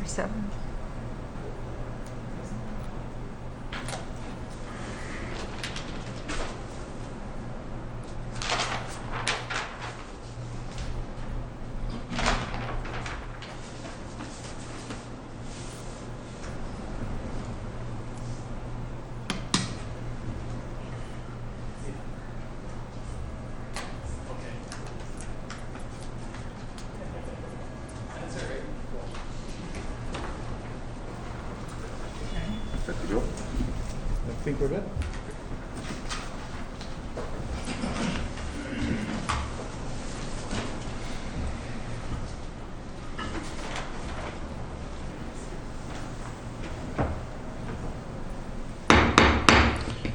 27. I think we're good.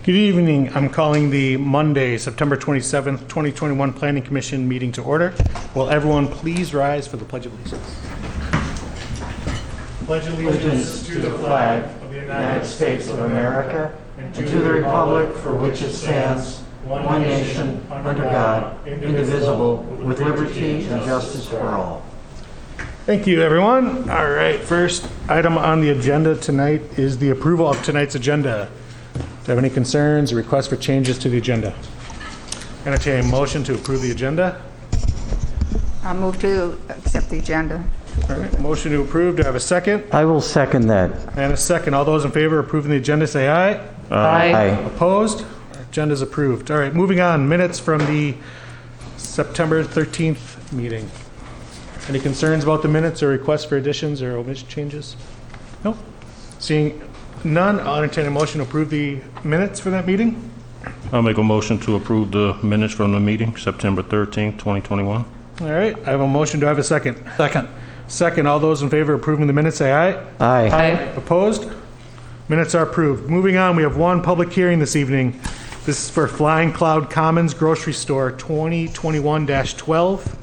Good evening. I'm calling the Monday, September 27th, 2021 Planning Commission meeting to order. Will everyone please rise for the Pledge of Allegiance? Pledge Allegiance to the flag of the United States of America and to the republic for which it stands, one nation, under God, indivisible, with liberty and justice for all. Thank you, everyone. All right, first item on the agenda tonight is the approval of tonight's agenda. Do you have any concerns or requests for changes to the agenda? Entertain a motion to approve the agenda. I'll move to accept the agenda. All right, motion to approve. Do I have a second? I will second that. And a second. All those in favor of approving the agenda say aye. Aye. Opposed? Agenda is approved. All right, moving on. Minutes from the September 13th meeting. Any concerns about the minutes or requests for additions or omission changes? Nope. Seeing none, I'll entertain a motion to approve the minutes for that meeting. I'll make a motion to approve the minutes from the meeting, September 13th, 2021. All right, I have a motion. Do I have a second? Second. Second. All those in favor of approving the minutes say aye. Aye. Opposed? Minutes are approved. Moving on, we have one public hearing this evening. This is for Flying Cloud Commons Grocery Store 2021-12.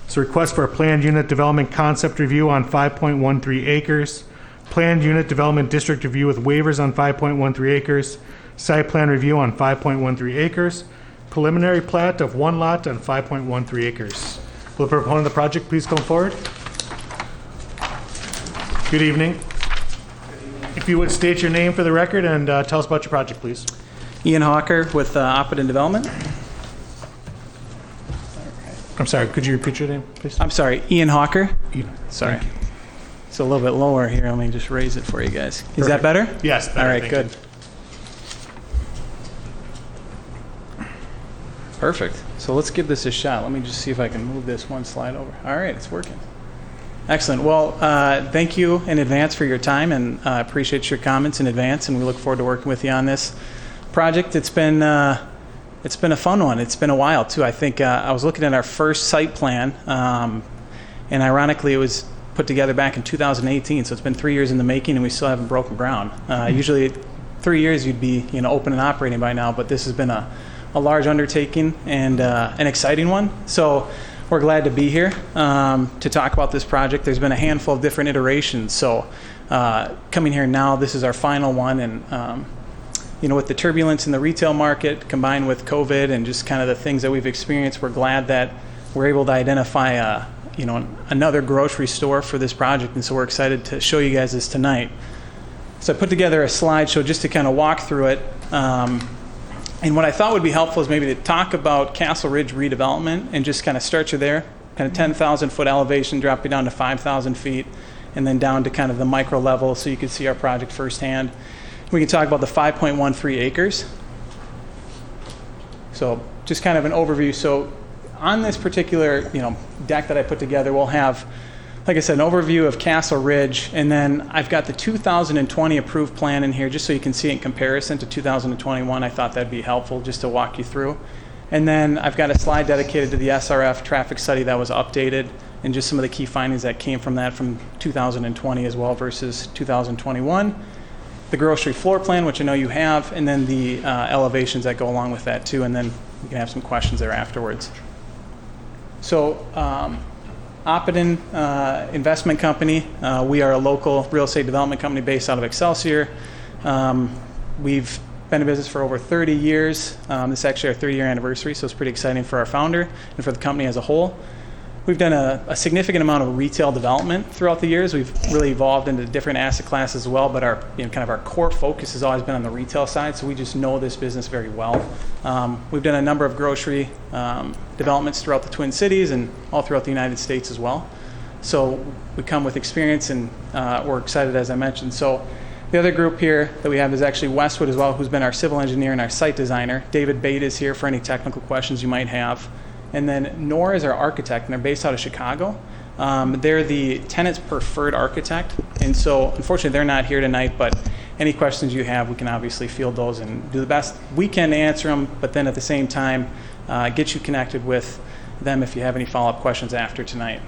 It's a request for a planned unit development concept review on 5.13 acres, planned unit development district review with waivers on 5.13 acres, site plan review on 5.13 acres, preliminary plat of one lot on 5.13 acres. Will the proponent of the project please come forward? Good evening. If you would state your name for the record and tell us about your project, please. Ian Hawker with Oppidan Development. I'm sorry, could you repeat your name, please? I'm sorry, Ian Hawker. Sorry. Thank you. It's a little bit lower here. Let me just raise it for you guys. Is that better? Yes. Better, All right, thank good. you. Perfect. So let's give this a shot. Let me just see if I can move this one slide over. All right, it's working. Excellent. Well, thank you in advance for your time, and I appreciate your comments in advance, and we look forward to working with you on this project. It's been a fun one. It's been a while, too. I think I was looking at our first site plan, and ironically, it was put together back in 2018, so it's been 3 years in the making, and we still haven't broken ground. Usually 3 years you'd be open and operating by now, but this has been a large undertaking and an exciting one. So we're glad to be here to talk about this project. There's been a handful of different iterations, so coming here now, this is our final one, and with the turbulence in the retail market combined with COVID and just kind of the things that we've experienced, we're glad that we're able to identify another grocery store for this project, and so we're excited to show you guys this tonight. So I put together a slideshow just to kind of walk through it. And what I thought would be helpful is maybe to talk about Castle Ridge redevelopment and just kind of start you there, kind of 10,000 foot elevation, drop you down to 5,000 feet, and then down to kind of the micro level so you can see our project firsthand. We can talk about the 5.13 acres. So just kind of an overview. So on this particular deck that I put together, we'll have, like I said, an overview of Castle Ridge, and then I've got the 2020 approved plan in here just so you can see it in comparison to 2021. I thought that'd be helpful just to walk you through. And then I've got a slide dedicated to the SRF Traffic Study that was updated and just some of the key findings that came from that from 2020 as well versus 2021. The grocery floor plan, which I know you have, and then the elevations that go along with that too, and then we can have some questions there afterwards. So Oppidan Investment Company, we are a local real estate development company based out of Excelsior. We've been in business for over 30 years. This is actually our 30-year anniversary, so it's pretty exciting for our founder and for the company as a whole. We've done a significant amount of retail development throughout the years. We've really evolved into different asset classes as well, but our kind of our core focus has always been on the retail side, so we just know this business very well. We've done a number of grocery developments throughout the Twin Cities and all throughout the United States as well. So we come with experience, and we're excited, as I mentioned. So the other group here that we have is actually Westwood as well, who's been our civil engineer and our site designer. David Bate is here for any technical questions you might have. And then Nor is our architect, and they're based out of Chicago. They're the tenant's preferred architect, and so unfortunately they're not here tonight, but any questions you have, we can obviously field those and do the best we can to answer them, but then at the same time, get you connected with them if you have any follow-up questions after tonight.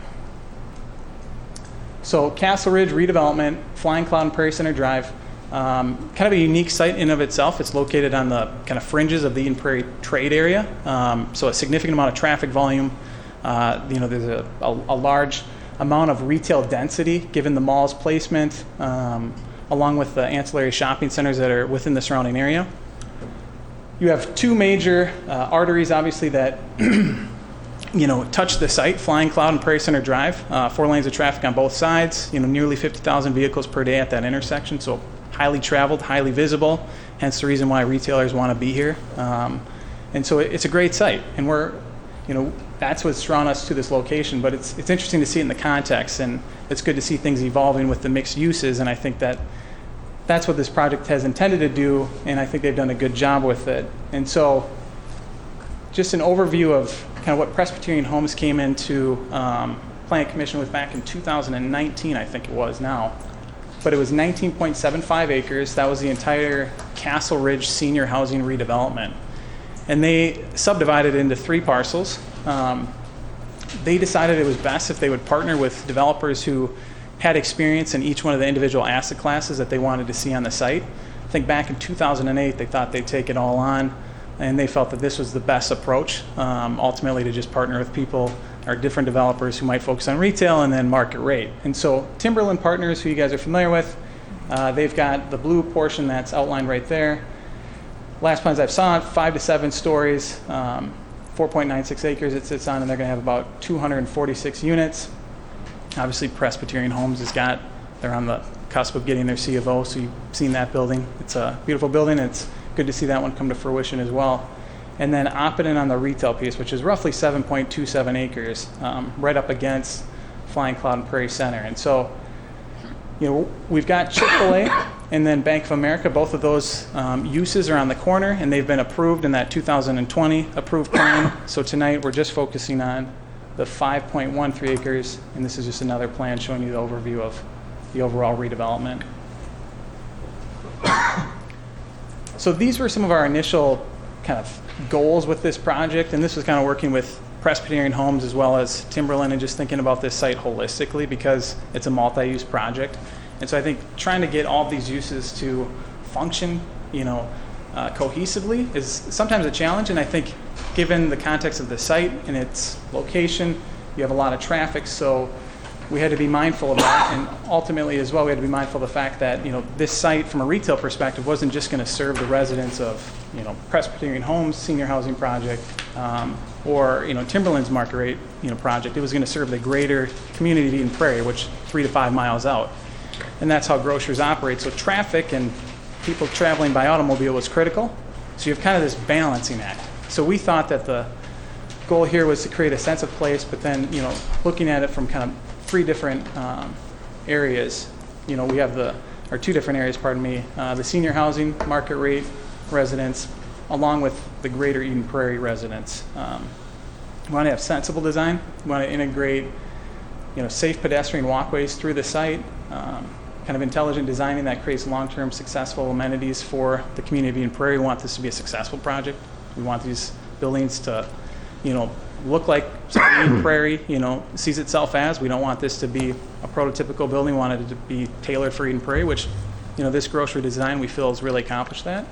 So Castle Ridge redevelopment, Flying Cloud and Prairie Center Drive. Kind of a unique site in of itself. It's located on the kind of fringes of the Eden Prairie trade area, so a significant amount of traffic volume. There's a large amount of retail density given the mall's placement, along with the ancillary shopping centers that are within the surrounding area. You have two major arteries, obviously, that touch the site: Flying Cloud and Prairie Center Drive. 4 lanes of traffic on both sides. Nearly 50,000 vehicles per day at that intersection. So highly traveled, highly visible, hence the reason why retailers want to be here. And so it's a great site, and that's what's drawn us to this location, but it's interesting to see it in the context, and it's good to see things evolving with the mixed uses, and I think that's what this project has intended to do, and I think they've done a good job with it. And so just an overview of kind of what Presbyterian Homes came into Planning Commission with back in 2019, I think it was now. But it was 19.75 acres. That was the entire Castle Ridge senior housing redevelopment. And they subdivided it into 3 parcels. They decided it was best if they would partner with developers who had experience in each one of the individual asset classes that they wanted to see on the site. I think back in 2008, they thought they'd take it all on, and they felt that this was the best approach, ultimately to just partner with people or different developers who might focus on retail and then market rate. And so Timberland Partners, who you guys are familiar with, they've got the blue portion that's outlined right there. Last plans I've saw, 5 to 7 stories, 4.96 acres it sits on, and they're going to have about 246 units. Obviously, Presbyterian Homes they're on the cusp of getting their C of O, so you've seen that building. It's a beautiful building. It's good to see that one come to fruition as well. And then Oppidan on the retail piece, which is roughly 7.27 acres, right up against Flying Cloud and Prairie Center. And so, we've got Chick-fil-A and then Bank of America. Both of those uses are on the corner, and they've been approved in that 2020 approved plan. So tonight we're just focusing on the 5.13 acres, and this is just another plan showing you the overview of the overall redevelopment. So these were some of our initial kind of goals with this project, and this was kind of working with Presbyterian Homes as well as Timberland and just thinking about this site holistically because it's a multi-use project. And so I think trying to get all of these uses to function, cohesively is sometimes a challenge, and I think given the context of the site and its location, you have a lot of traffic, so we had to be mindful of that, and ultimately as well we had to be mindful of the fact that this site from a retail perspective wasn't just going to serve the residents of Presbyterian Homes senior housing project or Timberland's market rate project. It was going to serve the greater community of Eden Prairie, which 3 to 5 miles out, and that's how grocers operate. So traffic and people traveling by automobile was critical, so you have kind of this balancing act. So we thought that the goal here was to create a sense of place, but then looking at it from kind of 3 different areas. We have or 2 different areas, the senior housing market rate residents along with the greater Eden Prairie residents. We want to have sensible design. We want to integrate safe pedestrian walkways through the site, kind of intelligent designing that creates long-term successful amenities for the community of Eden Prairie. We want this to be a successful project. We want these buildings to look like Eden Prairie, sees itself as. We don't want this to be a prototypical building. We want it to be tailored for Eden Prairie, which, this grocery design we feel has really accomplished that.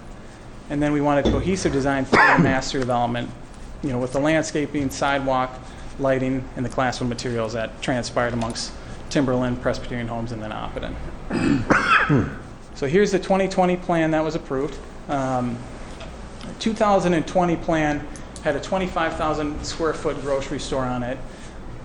And then we wanted cohesive design for the master development, with the landscaping, sidewalk, lighting, and the Class 1 materials that transpired amongst Timberland, Presbyterian Homes, and then Oppidan. So here's the 2020 plan that was approved. 2020 plan had a 25,000 square foot grocery store on it.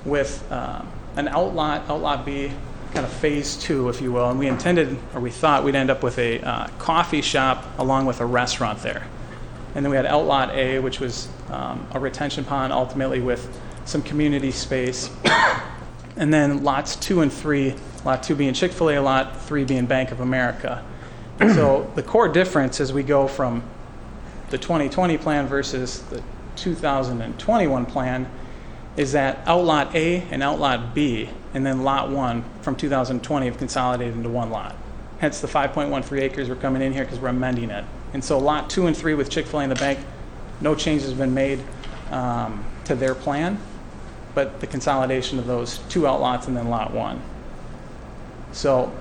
with an outlot B, kind of phase 2, if you will. And we intended, or we thought we'd end up with a coffee shop along with a restaurant there. And then we had outlot A, which was a retention pond, ultimately with some community space. And then lots 2 and 3, lot 2 being Chick-fil-A, lot 3 being Bank of America. So the core difference as we go from the 2020 plan versus the 2021 plan is that outlot A and outlot B and then lot 1 from 2020 have consolidated into one lot. Hence the 5.13 acres we're coming in here because we're amending it. And so lot 2 and 3 with Chick-fil-A and the bank, no changes have been made to their plan, but the consolidation of those 2 outlots and then lot 1. So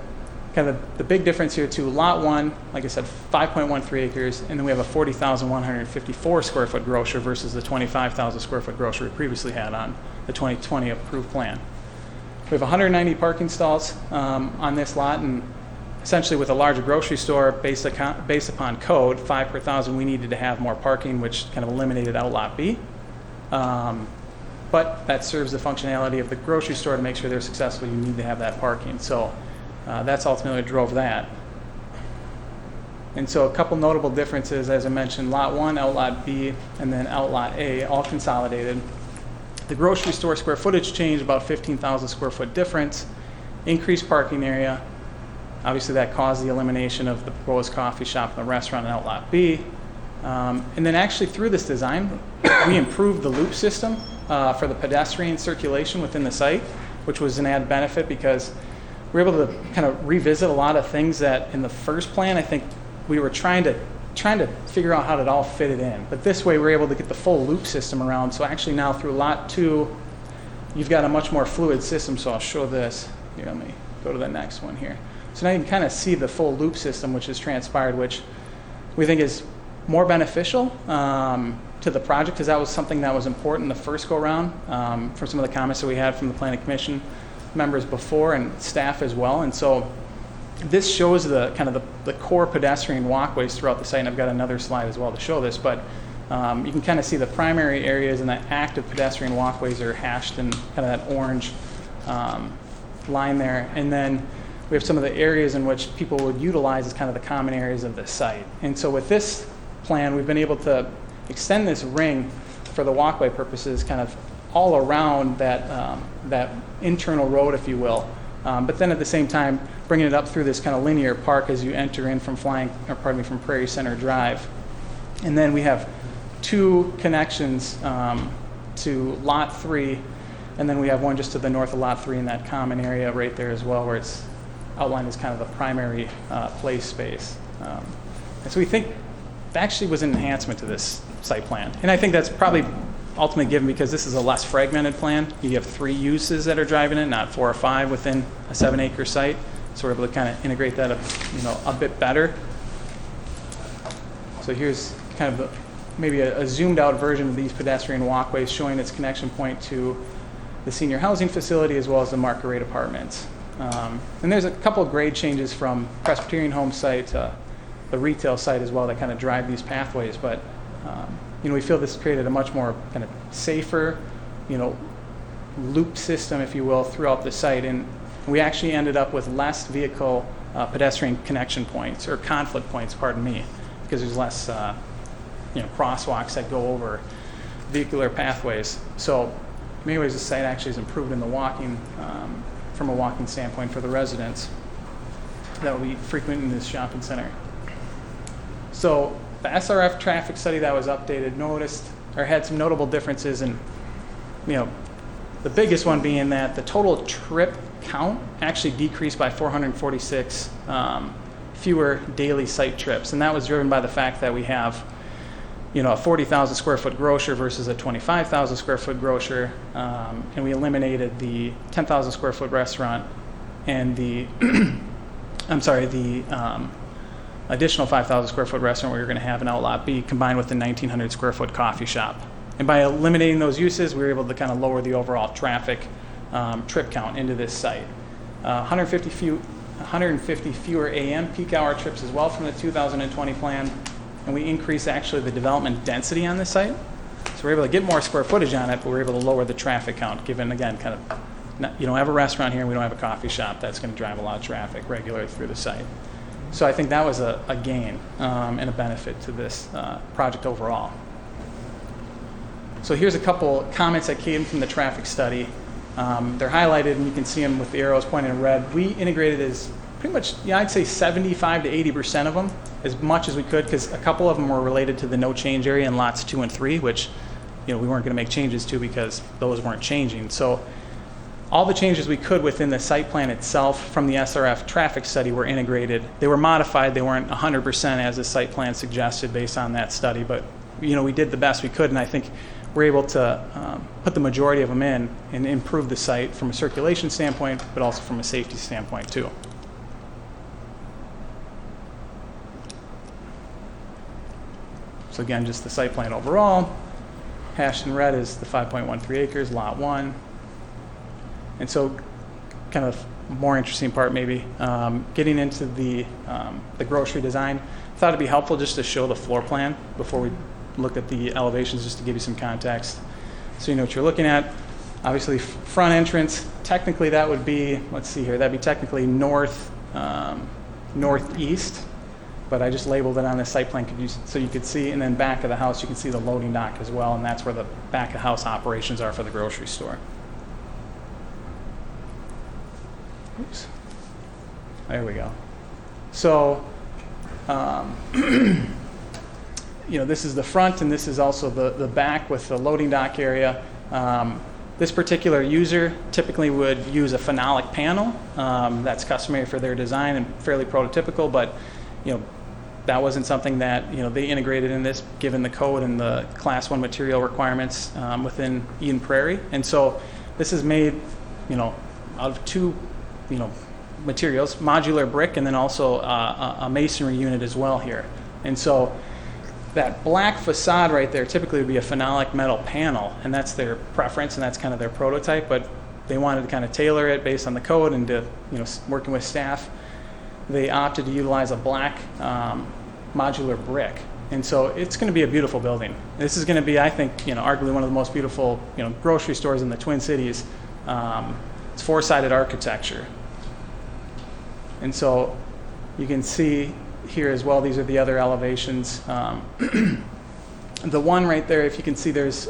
kind of the big difference here too, lot 1, like I said, 5.13 acres, and then we have a 40,154 square foot grocer versus the 25,000 square foot grocer we previously had on the 2020 approved plan. We have 190 parking stalls on this lot, and essentially with a larger grocery store based upon code, 5 per 1,000, we needed to have more parking, which kind of eliminated outlot B. But that serves the functionality of the grocery store to make sure they're successful. You need to have that parking. So that's ultimately what drove that. And so a couple notable differences, as I mentioned, lot 1, outlot B, and then outlot A, all consolidated. The grocery store square footage changed, about 15,000 square foot difference, increased parking area. Obviously that caused the elimination of the proposed coffee shop and the restaurant in outlot B. And then actually through this design, we improved the loop system for the pedestrian circulation within the site, which was an added benefit because we were able to kind of revisit a lot of things that in the first plan, I think we were trying to figure out how to all fit it in. But this way, we're able to get the full loop system around. So actually now through lot 2, you've got a much more fluid system. So I'll show this. Here, let me go to the next one here. So now you can kind of see the full loop system, which has transpired, which we think is more beneficial to the project, because that was something that was important the first go around from some of the comments that we had from the Planning Commission members before and staff as well. And so this shows the kind of the core pedestrian walkways throughout the site, and I've got another slide as well to show this, but you can kind of see the primary areas and the active pedestrian walkways are hashed in kind of that orange line there. And then we have some of the areas in which people would utilize as kind of the common areas of the site. And so with this plan, we've been able to extend this ring for the walkway purposes kind of all around that internal road, if you will. But then at the same time, bringing it up through this kind of linear park as you enter in from from Prairie Center Drive. And then we have 2 connections to lot 3, and then we have one just to the north of lot 3 in that common area right there as well, where it's outlined as kind of the primary play space. And so we think that actually was an enhancement to this site plan. And I think that's probably ultimately given because this is a less fragmented plan. You have 3 uses that are driving it, not 4 or 5 within a 7-acre site. So we're able to kind of integrate that a bit better. So here's kind of maybe a zoomed out version of these pedestrian walkways showing its connection point to the senior housing facility as well as the market rate apartments. And there's a couple of grade changes from Presbyterian home site to the retail site as well that kind of drive these pathways. But we feel this created a much more kind of safer, loop system, if you will, throughout the site. And we actually ended up with less vehicle pedestrian connection points, or conflict points, pardon me, because there's less crosswalks that go over vehicular pathways. So in many ways, the site actually has improved in the walking, from a walking standpoint for the residents that will be frequent in this shopping center. So the SRF Traffic Study that was updated had some notable differences, and the biggest one being that the total trip count actually decreased by 446 fewer daily site trips, and that was driven by the fact that we have a 40,000 square foot grocer versus a 25,000 square foot grocer, and we eliminated the 10,000 square foot restaurant and the additional 5,000 square foot restaurant where you're going to have an outlot B combined with the 1,900 square foot coffee shop. And by eliminating those uses, we were able to kind of lower the overall traffic trip count into this site. 150 fewer AM peak hour trips as well from the 2020 plan. And we increased actually the development density on this site. So we're able to get more square footage on it, but we're able to lower the traffic count, given, again, kind of, you don't have a restaurant here and we don't have a coffee shop. That's going to drive a lot of traffic regularly through the site. So I think that was a gain and a benefit to this project overall. So here's a couple comments that came from the traffic study. They're highlighted, and you can see them with the arrows pointing in red. We integrated as pretty much, I'd say 75 to 80% of them, as much as we could, because a couple of them were related to the no change area in lots 2 and 3, which we weren't going to make changes to because those weren't changing. So all the changes we could within the site plan itself from the SRF Traffic Study were integrated. They were modified. They weren't 100% as the site plan suggested based on that study, but we did the best we could, and I think we're able to put the majority of them in and improve the site from a circulation standpoint, but also from a safety standpoint too. So again, just the site plan overall. Hashed in red is the 5.13 acres, lot 1. And so kind of more interesting part maybe, getting into the grocery design. I thought it'd be helpful just to show the floor plan before we look at the elevations, just to give you some context so you know what you're looking at. Obviously, front entrance, technically that would be, let's see here, that'd be technically northeast, but I just labeled it on the site plan so you could see, and then back of the house, you can see the loading dock as well, and that's where the back of house operations are for the grocery store. Oops. There we go. So, this is the front, and this is also the back with the loading dock area. This particular user typically would use a phenolic panel. That's customary for their design and fairly prototypical, but that wasn't something that they integrated in this, given the code and the Class 1 material requirements within Eden Prairie. And so this is made, out of two, materials, modular brick, and then also a masonry unit as well here. And so that black facade right there typically would be a phenolic metal panel, and that's their preference, and that's kind of their prototype, but they wanted to kind of tailor it based on the code and to, working with staff. They opted to utilize a black modular brick. And so it's going to be a beautiful building. This is going to be, I think, arguably one of the most beautiful, grocery stores in the Twin Cities. It's four-sided architecture. And so you can see here as well, these are the other elevations. The one right there, if you can see, there's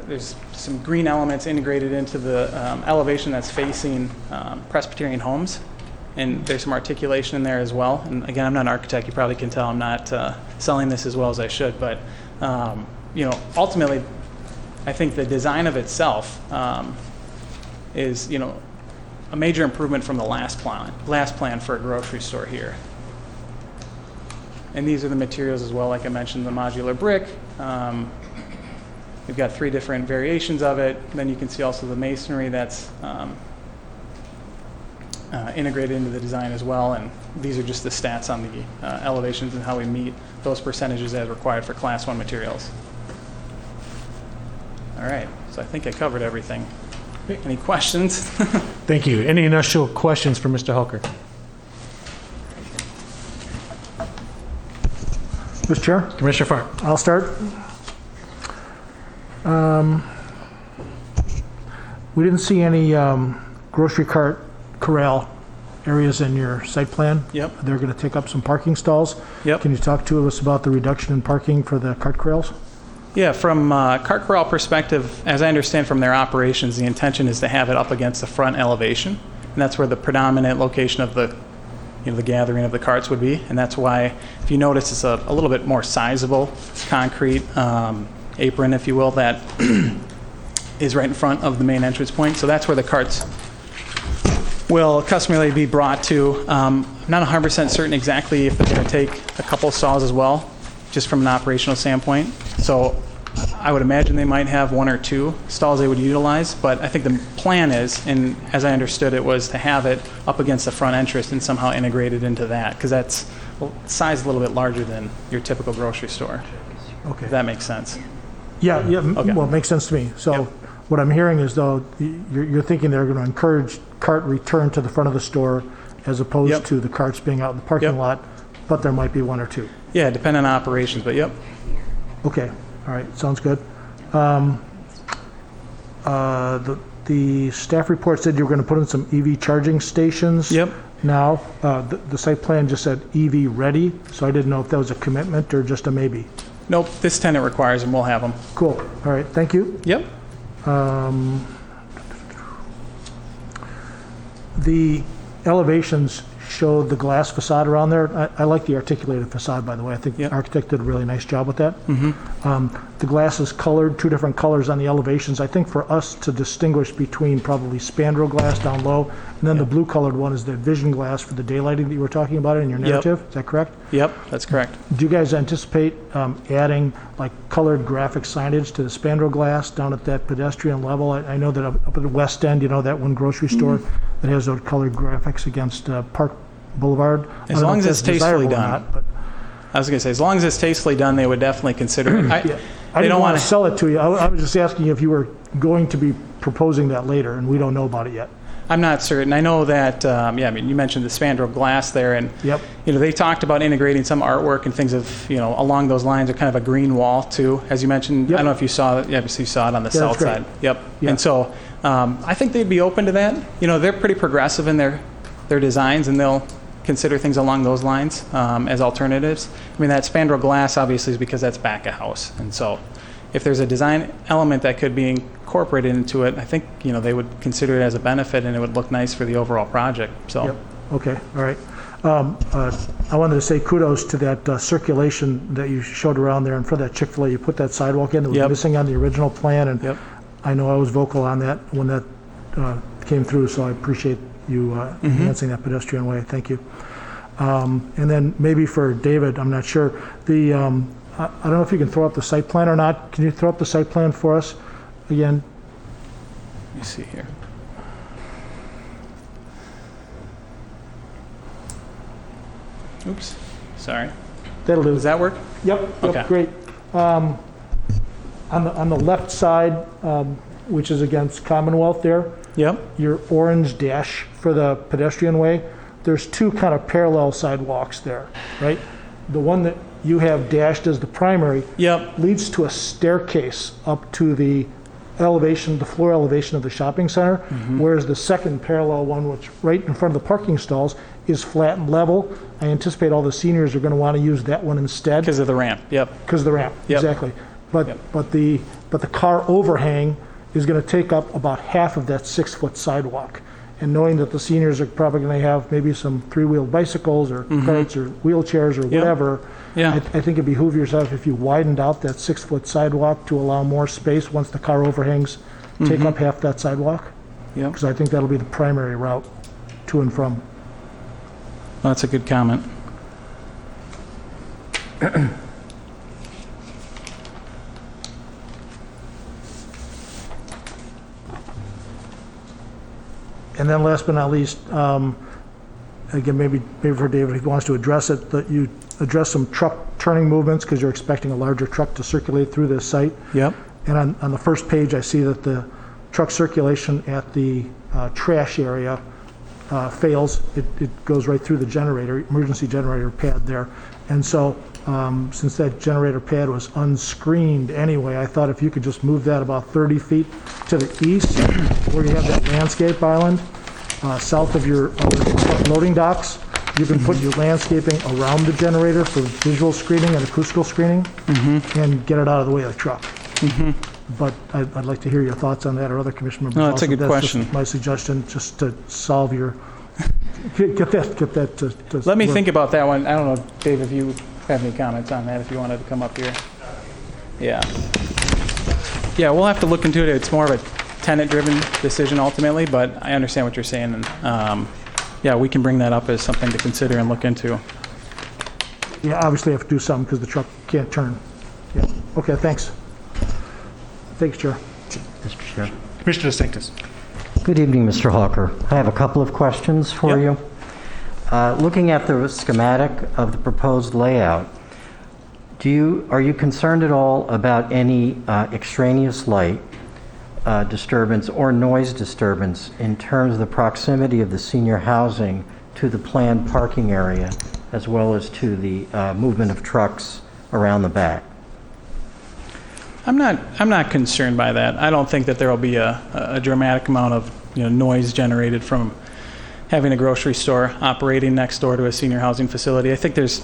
there's some green elements integrated into the elevation that's facing Presbyterian homes, and there's some articulation in there as well. And again, I'm not an architect. You probably can tell I'm not selling this as well as I should, but ultimately, I think the design of itself is a major improvement from the last plan for a grocery store here. And these are the materials as well, like I mentioned, the modular brick. We've got 3 different variations of it. Then you can see also the masonry that's integrated into the design as well. And these are just the stats on the elevations and how we meet those percentages as required for Class 1 materials. All right, so I think I covered everything. Any questions? Thank you. Any initial questions for Mr. Helker? Mr. Chair, Commissioner Farr. I'll start. We didn't see any grocery cart corral areas in your site plan. Yep. They're going to take up some parking stalls. Yep. Can you talk to us about the reduction in parking for the cart corrals? Yeah, from cart corral perspective, as I understand from their operations, the intention is to have it up against the front elevation, and that's where the predominant location of the the gathering of the carts would be. And that's why, if you notice, it's a little bit more sizable concrete apron, if you will, that is right in front of the main entrance point. So that's where the carts will customarily be brought to. I'm not 100% certain exactly if they're going to take a couple stalls as well, just from an operational standpoint. So I would imagine they might have 1 or 2 stalls they would utilize, but I think the plan is, and as I understood it, was to have it up against the front entrance and somehow integrated into that, because that's size a little bit larger than your typical grocery store. Okay. If that makes sense. Yeah, Okay. well, it makes sense to me. So Yep. what I'm hearing is, though, you're thinking they're going to encourage cart return to the front of the store as opposed Yep. to the carts being out in the parking Yep. lot, but there might be 1 or 2. Yeah, depending on operations, but yep. Okay, all right, sounds good. The staff report said you were going to put in some EV charging stations. Yep. Now, the site plan just said EV ready, so I didn't know if that was a commitment or just a maybe. Nope, this tenant requires them, we'll have them. Cool, all right, thank you. Yep. The elevations showed the glass facade around there. I like the articulated facade, by the way. I think the Yep. architect did a really nice job with that. The glass is colored, two different colors on the elevations. I think for us to distinguish between probably spandrel glass down low, and then the blue colored one is the vision glass for the daylighting that you were talking about in your narrative. Is that correct? Yep, that's correct. Do you guys anticipate adding like colored graphic signage to the spandrel glass down at that pedestrian level? I know that up at the west end, you know, that one grocery store that has those colored graphics against Park Boulevard. I As don't know long if as it's that's desirable tastefully or done. not, but I was gonna say, as long as it's tastefully done, they would definitely consider it. I They didn't don't want want to sell it to you. I was just asking you if you were going to be proposing that later, and we don't know about it yet. I'm not certain. I know that, yeah, I mean, you mentioned the spandrel glass there, and, Yep. you know, they talked about integrating some artwork and things of, you know, along those lines, or kind of a green wall too, as you mentioned. Yep. I don't know if you saw it, yeah, obviously you saw it on the Yeah, south that's great. side. Yep. Yeah. And so, I think they'd be open to that. You know, they're pretty progressive in their designs, and they'll consider things along those lines, as alternatives. I mean, that spandrel glass obviously is because that's back a house, and so if there's a design element that could be incorporated into it, I think, you know, they would consider it as a benefit, and it would look nice for the overall project, so. Yep, okay, all right. I wanted to say kudos to that circulation that you showed around there in front of that Chick-fil-A. You put that sidewalk in that was Yep. missing on the original plan, and Yep. I know I was vocal on that when that came through, so I appreciate you enhancing that pedestrian way. Thank you. And then maybe for David, I'm not sure, I don't know if you can throw up the site plan or not. Can you throw up the site plan for us again? Let me see here. Oops, sorry. That'll do. Does that work? Yep, Okay. yep, great. On the left side, which is against Commonwealth there, Yep. your orange dash for the pedestrian way, there's two kind of parallel sidewalks there, right? The one that you have dashed as the primary Yep. leads to a staircase up to the elevation, the floor elevation of the shopping center, whereas the second parallel one, which right in front of the parking stalls, is flat and level. I anticipate all the seniors are going to want to use that one instead Because of the ramp, yep. because of the ramp. Yep. Exactly. But Yep. but the car overhang is going to take up about half of that 6-foot sidewalk. And knowing that the seniors are probably going to have maybe some three-wheeled bicycles or carts or wheelchairs or whatever, Yeah. I think it'd behoove yourself if you widened out that 6-foot sidewalk to allow more space once the car overhangs, take up half that sidewalk. Yep. Because I think that'll be the primary route to and from. Well, that's a good comment. And then last but not least, again, maybe for David, if he wants to address it, that you address some truck turning movements because you're expecting a larger truck to circulate through this site. Yep. And on the first page, I see that the truck circulation at the trash area fails. It goes right through the generator, emergency generator pad there. And so since that generator pad was unscreened anyway, I thought if you could just move that about 30 feet to the east where you have that landscape island, south of your loading docks, you can put your landscaping around the generator for visual screening and acoustical screening and get it out of the way of the truck. But I'd like to hear your thoughts on that or other commission members. No, that's a also. good question. Just my suggestion, just to solve your, get that to Let me work. think about that one. I don't know, Dave, if you have any comments on that, if you wanted to come up here. Yeah. Yeah, we'll have to look into it. It's more of a tenant-driven decision ultimately, but I understand what you're saying. And yeah, we can bring that up as something to consider and look into. Yeah, obviously I have to do something because the truck can't turn. Yeah, okay, thanks. Thanks, Chair. Mr. Chair. Commissioner DeSanctis. Good evening, Mr. Hawker. I have a couple of questions for Yep. you. Looking at the schematic of the proposed layout, are you concerned at all about any extraneous light disturbance or noise disturbance in terms of the proximity of the senior housing to the planned parking area as well as to the movement of trucks around the back? I'm not concerned by that. I don't think that there will be a dramatic amount of noise generated from having a grocery store operating next door to a senior housing facility. I think there's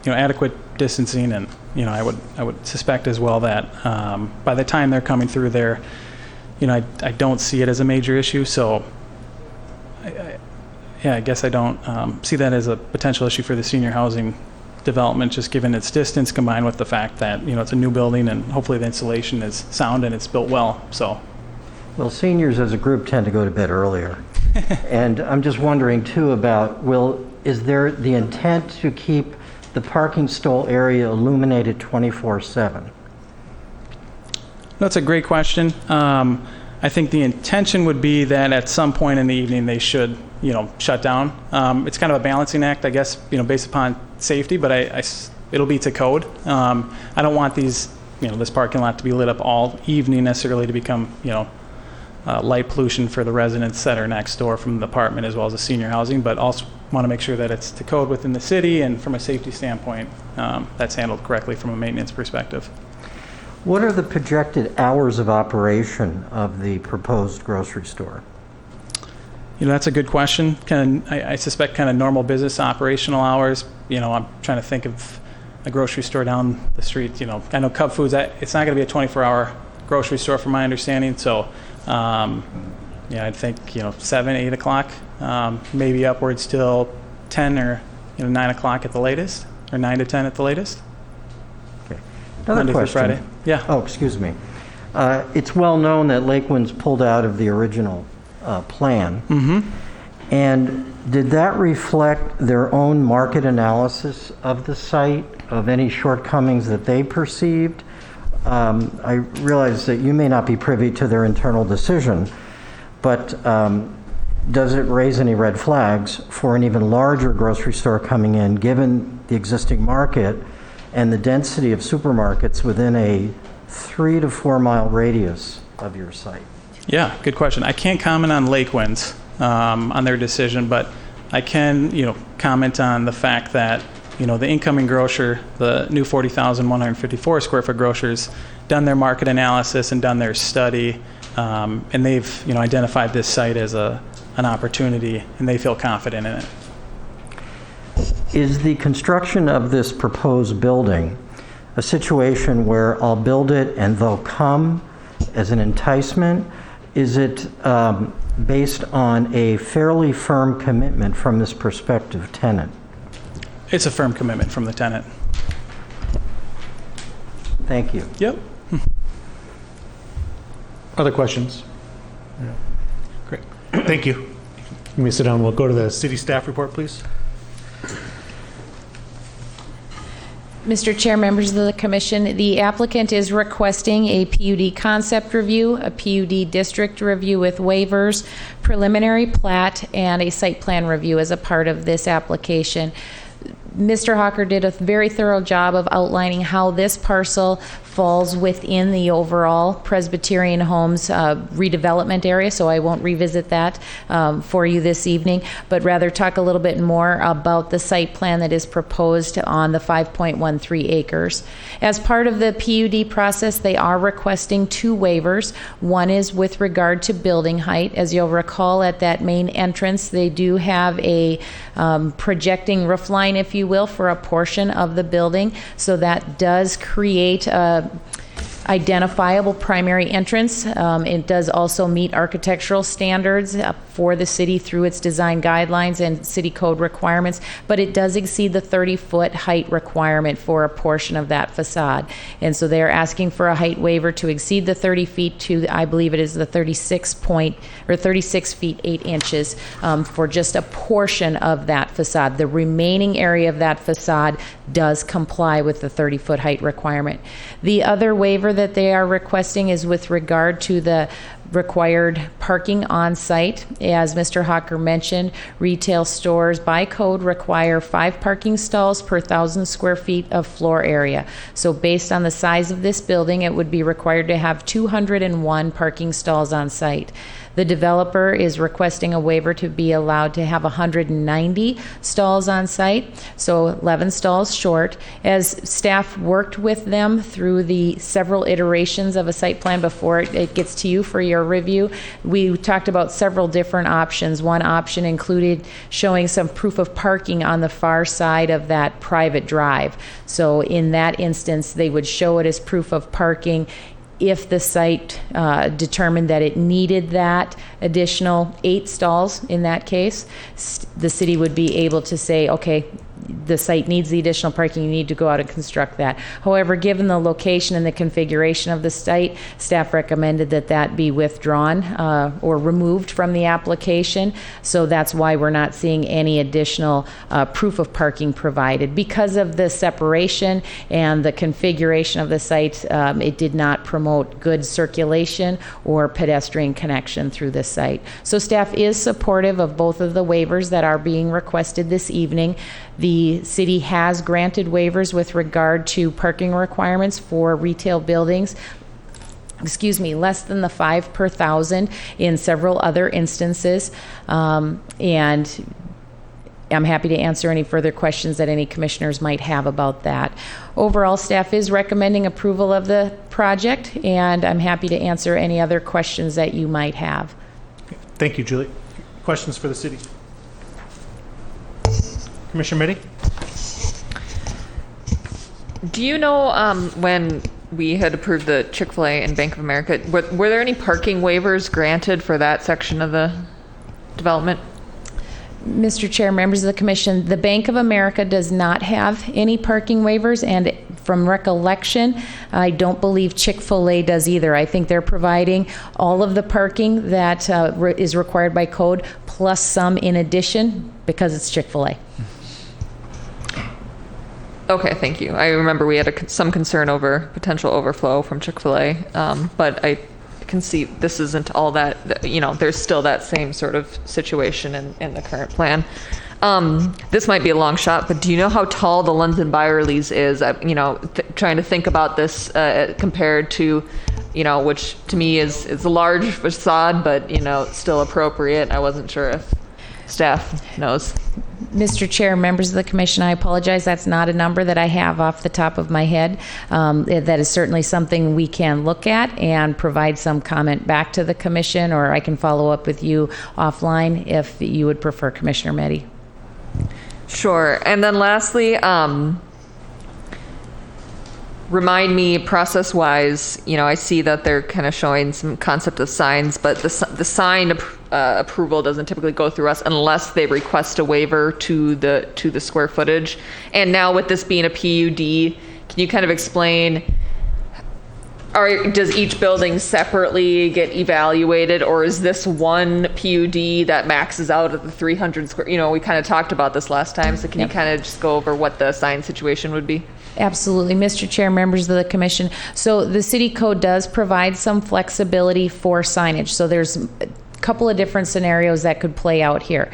adequate distancing, and I would suspect as well that by the time they're coming through there, I don't see it as a major issue. So I guess I don't see that as a potential issue for the senior housing development, just given its distance combined with the fact that it's a new building and hopefully the insulation is sound and it's built well. So, Well, seniors as a group tend to go to bed earlier. And I'm just wondering too about, is there the intent to keep the parking stall area illuminated 24/7? that's a great question. I think the intention would be that at some point in the evening they should shut down. It's kind of a balancing act, I guess, based upon safety, but it'll be to code. I don't want this parking lot to be lit up all evening necessarily to become, light pollution for the residents that are next door from the apartment as well as the senior housing, but also want to make sure that it's to code within the city, and from a safety standpoint, that's handled correctly from a maintenance perspective. What are the projected hours of operation of the proposed grocery store? That's a good question. I suspect kind of normal business operational hours. I'm trying to think of a grocery store down the street. I know Cub Foods, it's not going to be a 24-hour grocery store from my understanding. So, I'd think, 7, 8 o'clock, maybe upwards till 10 or 9 o'clock at the latest, or 9 to 10 at the latest. Okay. Another Monday through question. Friday. Yeah. Oh, excuse me. It's well known that Lakewinds pulled out of the original plan. Mm-hmm. And did that reflect their own market analysis of the site, of any shortcomings that they perceived? I realize that you may not be privy to their internal decision, but does it raise any red flags for an even larger grocery store coming in, given the existing market and the density of supermarkets within a 3 to 4 mile radius of your site? Yeah, good question. I can't comment on Lakewinds on their decision, but I can, comment on the fact that, the incoming grocer, the new 40,154 square foot grocers, done their market analysis and done their study, and they've, identified this site as an opportunity, and they feel confident in it. Is the construction of this proposed building a situation where I'll build it and they'll come as an enticement? Is it based on a fairly firm commitment from this prospective tenant? It's a firm commitment from the tenant. Thank you. Yep. Other questions? Great. Thank you. Let me sit down. We'll go to the city staff report, please. Mr. Chair, members of the commission, the applicant is requesting a PUD concept review, a PUD district review with waivers, preliminary plat, and a site plan review as a part of this application. Mr. Hawker did a very thorough job of outlining how this parcel falls within the overall Presbyterian Homes redevelopment area, so I won't revisit that for you this evening, but rather talk a little bit more about the site plan that is proposed on the 5.13 acres. As part of the PUD process, they are requesting 2 waivers. One is with regard to building height. As you'll recall, at that main entrance, they do have a projecting roof line, if you will, for a portion of the building. So that does create a identifiable primary entrance. It does also meet architectural standards for the city through its design guidelines and city code requirements, but it does exceed the 30-foot height requirement for a portion of that facade. And so they're asking for a height waiver to exceed the 30 feet to, I believe it is the 36 feet 8 inches for just a portion of that facade. The remaining area of that facade does comply with the 30-foot height requirement. The other waiver that they are requesting is with regard to the required parking on site. As Mr. Hawker mentioned, retail stores by code require 5 parking stalls per 1,000 square feet of floor area. So based on the size of this building, it would be required to have 201 parking stalls on site. The developer is requesting a waiver to be allowed to have 190 stalls on site, so 11 stalls short. As staff worked with them through the several iterations of a site plan before it gets to you for your review, we talked about several different options. One option included showing some proof of parking on the far side of that private drive. So in that instance, they would show it as proof of parking. If the site determined that it needed that additional 8 stalls in that case, the city would be able to say, okay, the site needs the additional parking, you need to go out and construct that. However, given the location and the configuration of the site, staff recommended that that be withdrawn or removed from the application. So that's why we're not seeing any additional proof of parking provided. Because of the separation and the configuration of the site, it did not promote good circulation or pedestrian connection through this site. So staff is supportive of both of the waivers that are being requested this evening. The city has granted waivers with regard to parking requirements for retail buildings, less than the 5 per 1,000 in several other instances. And I'm happy to answer any further questions that any commissioners might have about that. Overall, staff is recommending approval of the project, and I'm happy to answer any other questions that you might have. Thank you, Julie. Questions for the city? Commissioner Mitty? Do you know when we had approved the Chick-fil-A and Bank of America, were there any parking waivers granted for that section of the development? Mr. Chair, members of the commission, the Bank of America does not have any parking waivers, and from recollection, I don't believe Chick-fil-A does either. I think they're providing all of the parking that is required by code, plus some in addition, because it's Chick-fil-A. Okay, thank you. I remember we had some concern over potential overflow from Chick-fil-A, but I can see this isn't all that, there's still that same sort of situation in the current plan. This might be a long shot, but do you know how tall the London Byerly's is? Trying to think about this compared to, which to me is a large facade, but, still appropriate. I wasn't sure if staff knows. Mr. Chair, members of the commission, I apologize. That's not a number that I have off the top of my head. That is certainly something we can look at and provide some comment back to the commission, or I can follow up with you offline if you would prefer, Commissioner Meddy. Sure. And then lastly, remind me process-wise, I see that they're kind of showing some concept of signs, but the sign approval doesn't typically go through us unless they request a waiver to the square footage. And now with this being a PUD, can you kind of explain, does each building separately get evaluated, or is this one PUD that maxes out at the 300 square? We kind of talked about this last time, so can you kind of just go over what the sign situation would be? Absolutely, Mr. Chair, members of the commission. So the city code does provide some flexibility for signage. So there's a couple of different scenarios that could play out here.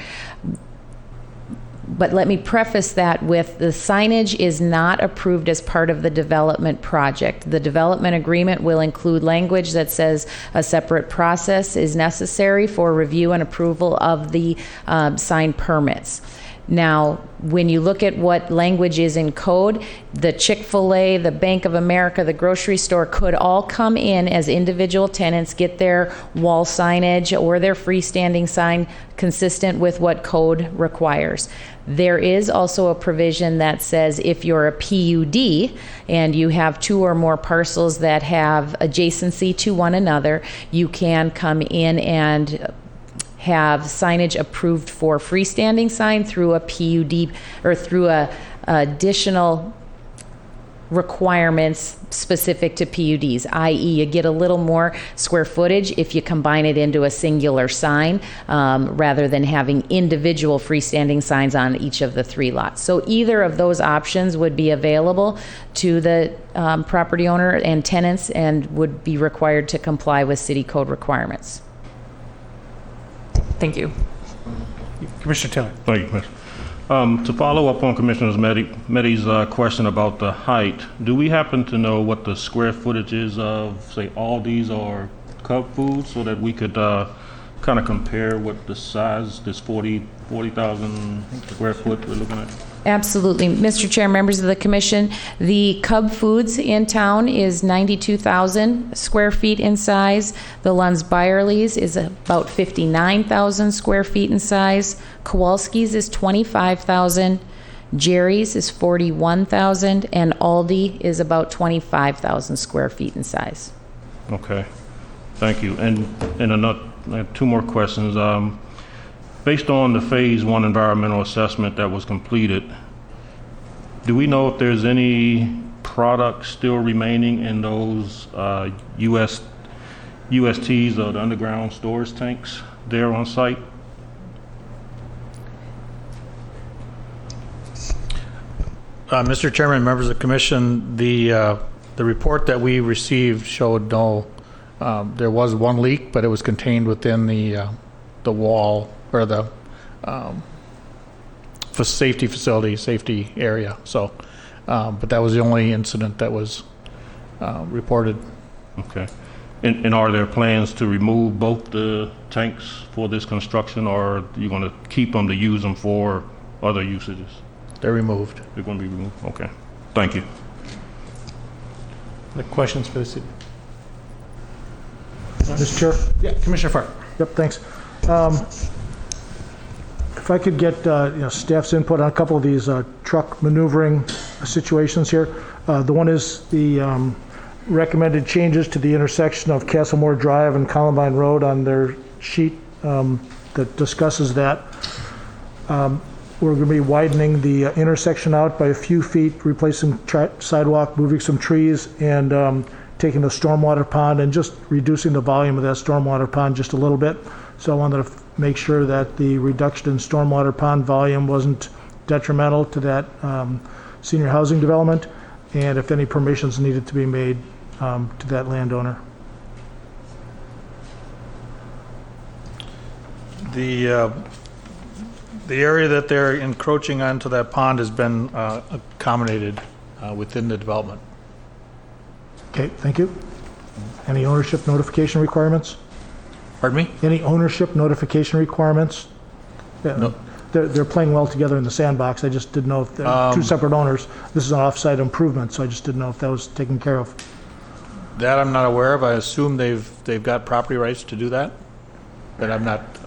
But let me preface that with the signage is not approved as part of the development project. The development agreement will include language that says a separate process is necessary for review and approval of the sign permits. Now, when you look at what language is in code, the Chick-fil-A, the Bank of America, the grocery store could all come in as individual tenants, get their wall signage or their freestanding sign consistent with what code requires. There is also a provision that says if you're a PUD and you have 2 or more parcels that have adjacency to one another, you can come in and have signage approved for freestanding sign through a PUD or through a additional requirements specific to PUDs, i.e. you get a little more square footage if you combine it into a singular sign rather than having individual freestanding signs on each of the 3 lots. So either of those options would be available to the property owner and tenants and would be required to comply with city code requirements. Thank you. Commissioner Taylor. Thank you, Commissioner. To follow up on Commissioner Meddy's question about the height, do we happen to know what the square footage is of, say, Aldi's or Cub Foods, so that we could kind of compare what the size, this 40,000 square foot we're looking at? Absolutely. Mr. Chair, members of the commission, the Cub Foods in town is 92,000 square feet in size. The Lunds Byerly's is about 59,000 square feet in size. Kowalski's is 25,000. Jerry's is 41,000. And Aldi is about 25,000 square feet in size. Okay, thank you. And I have 2 more questions. Based on the Phase 1 environmental assessment that was completed, do we know if there's any product still remaining in those USTs, or the underground storage tanks there on site? Mr. Chairman, members of the commission, the report that we received showed no, there was 1 leak, but it was contained within the wall, or the safety area. So, but that was the only incident that was reported. Okay. And are there plans to remove both the tanks for this construction, or are you going to keep them to use them for other usages? They're removed. They're going to be removed? Okay. Thank you. The questions for the city? Mr. Chair? Yeah, Commissioner Fart. Yep, thanks. If I could get staff's input on a couple of these truck maneuvering situations here. The one is the recommended changes to the intersection of Castlemore Drive and Columbine Road on their sheet that discusses that. We're going to be widening the intersection out by a few feet, replacing sidewalk, moving some trees, and taking the stormwater pond and just reducing the volume of that stormwater pond just a little bit. So I wanted to make sure that the reduction in stormwater pond volume wasn't detrimental to that senior housing development, and if any permissions needed to be made to that landowner. The area that they're encroaching onto that pond has been accommodated within the development. Okay, thank you. Any ownership notification requirements? Pardon me? Any ownership notification requirements? Yeah, No. They're playing well together in the sandbox. I just didn't know if they're 2 separate owners. This is an off-site improvement, so I just didn't know if that was taken care of. That I'm not aware of. I assume they've got property rights to do that, but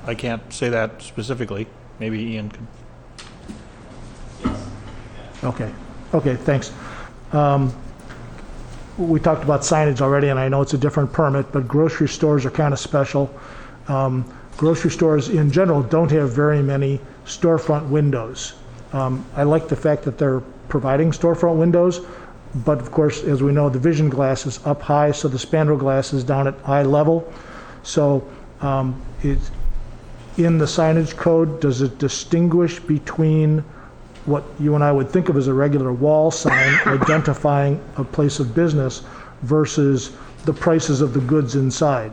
I can't say that specifically. Maybe Ian could. Okay, thanks. We talked about signage already, and I know it's a different permit, but grocery stores are kind of special. Grocery stores in general don't have very many storefront windows. I like the fact that they're providing storefront windows, but of course, as we know, the vision glass is up high, so the spandrel glass is down at eye level. So in the signage code, does it distinguish between what you and I would think of as a regular wall sign identifying a place of business versus the prices of the goods inside?